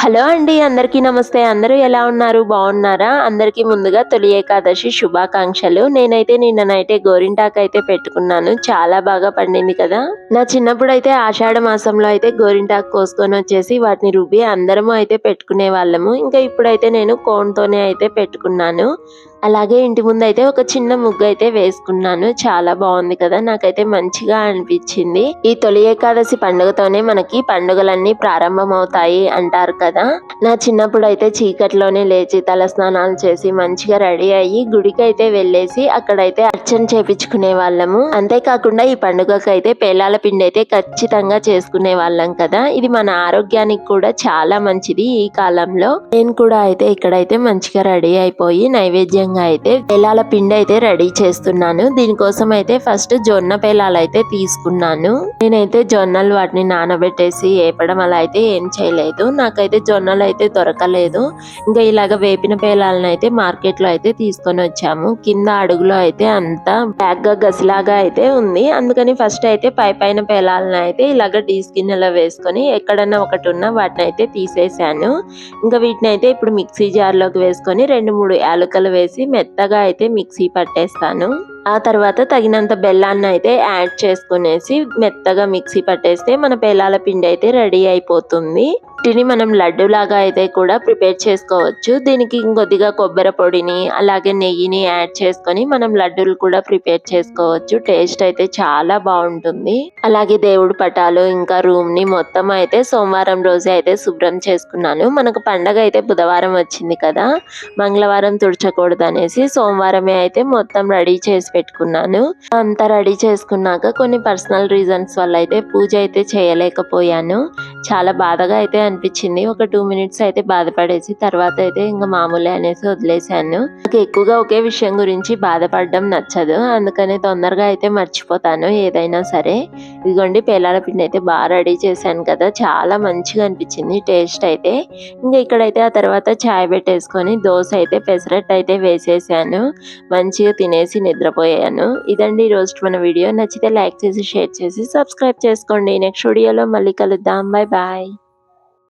Hello అండి. అందరికీ నమస్తే. అందరూ ఎలా ఉన్నారు? బాగున్నారా? అందరికీ ముందుగా తొలి ఏకాదశి శుభాకాంక్షలు. నేనైతే నిన్న నైటే గోరింటాకైతే పెట్టుకున్నాను. చాలా బాగా పండింది కదా! నా చిన్నప్పుడైతే ఆషాఢ మాసంలో అయితే గోరింటాకు కోసుకొనొచ్చేసి వాటిని రుబ్బి అందరము అయితే పెట్టుకునేవాళ్ళము. ఇంకా ఇప్పుడైతే నేను కోన్‌తోనే అయితే పెట్టుకున్నాను. అలాగే ఇంటి ముందయితే ఒక చిన్న ముగ్గయితే వేసుకున్నాను. చాలా బావుంది కదా! నాకైతే మంచిగా అనిపిచ్చింది. ఈ తొలి ఏకాదశి పండుగతోనే మనకి పండుగలన్నీ ప్రారంభమవుతాయి అంటారు కదా! నా చిన్నప్పుడైతే చీకట్లోనే లేచి తలస్నానాలు చేసి మంచిగా రెడీ అయ్యి గుడికైతే వెళ్ళేసి అక్కడైతే అర్చన చేపిచ్చుకునే వాళ్ళము. అంతేకాకుండా ఈ పండుగకైతే పేలాల పిండైతే ఖచ్చితంగా చేసుకునే వాళ్ళం కదా! ఇది మన ఆరోగ్యానికి కూడా చాలా మంచిది ఈ కాలంలో. నేను కూడా అయితే ఇక్కడైతే మంచిగా రెడీ అయిపోయి నైవేద్యం అయితే పేలాల పిండి అయితే రెడీ చేస్తున్నాను. దీనికోసం అయితే ఫస్ట్ జొన్న పేలాలు అయితే తీసుకున్నాను. నేనైతే జొన్నలు వాటిని నానబెట్టేసి వేపడం అలా అయితే ఏం చేయలేదు. నాకైతే జొన్నలు అయితే దొరకలేదు. ఇంకా ఇలాగ వేపిన పేలాలను అయితే మార్కెట్ లో అయితే తీసుకొని వచ్చాము. కింద అడుగులో అయితే అంతా బ్యాగ్ గా గసిలాగా అయితే ఉంది. అందుకని ఫస్ట్ అయితే పైన పేలాలను అయితే ఇలాగ డీస్ గిన్నెలో వేసుకొని ఎక్కడన్నా ఒకటి ఉన్నా వాటిని అయితే తీసేసాను. ఇంకా వీటిని అయితే ఇప్పుడు మిక్సీ జార్ లోకి వేసుకొని 2-3 యాలకులు వేసి మెత్తగా అయితే మిక్సీ పట్టేస్తాను. ఆ తర్వాత తగినంత బెల్లాన్ని అయితే యాడ్ చేసుకునేసి మెత్తగా మిక్సీ పట్టేస్తే మన పేలాల పిండి అయితే రెడీ అయిపోతుంది. వీటిని మనం లడ్డు లాగా అయితే కూడా ప్రిపేర్ చేసుకోవచ్చు. దీనికి ఇంకొద్దిగా కొబ్బరి పొడిని అలాగే నెయ్యిని యాడ్ చేసుకొని మనం లడ్డూలు కూడా ప్రిపేర్ చేసుకోవచ్చు. టేస్ట్ అయితే చాలా బాగుంటుంది. అలాగే దేవుడి పటాలు ఇంకా రూమ్ ని మొత్తం అయితే సోమవారం రోజే అయితే శుభ్రం చేసుకున్నాను. మనకు పండగ అయితే బుధవారం వచ్చింది కదా, మంగళవారం తుడచకూడదు అనేసి సోమవారమే అయితే మొత్తం రెడీ చేసి పెట్టుకున్నాను. అంతా రెడీ చేసుకున్నాక కొన్ని పర్సనల్ రీజన్స్ వల్ల అయితే పూజ అయితే చేయలేకపోయాను. చాలా బాధగా అయితే అనిపించింది. ఒక 2 మినిట్స్ అయితే బాధపడేసి తర్వాత అయితే ఇంకా మామూలే అనేసి వదిలేశాను. నాకు ఎక్కువగా ఒకే విషయం గురించి బాధపడడం నచ్చదు. అందుకని తొందరగా అయితే మర్చిపోతాను ఏదైనా సరే. ఇదిగోండి పేలాల పిండి అయితే బాగా రెడీ చేశాను కదా, చాలా మంచిగా అనిపించింది టేస్ట్ అయితే. ఇంకా ఇక్కడైతే ఆ తర్వాత చాయ్ పెట్టేసుకొని దోశ అయితే పెసరట్టు అయితే వేసేసాను. మంచిగా తినేసి నిద్రపోయాను. ఇదండి ఈ రోజు మన వీడియో. నచ్చితే లైక్ చేసి షేర్ చేసి సబ్స్క్రైబ్ చేసుకోండి. నెక్స్ట్ వీడియోలో మళ్ళీ కలుద్దాం. Bye bye.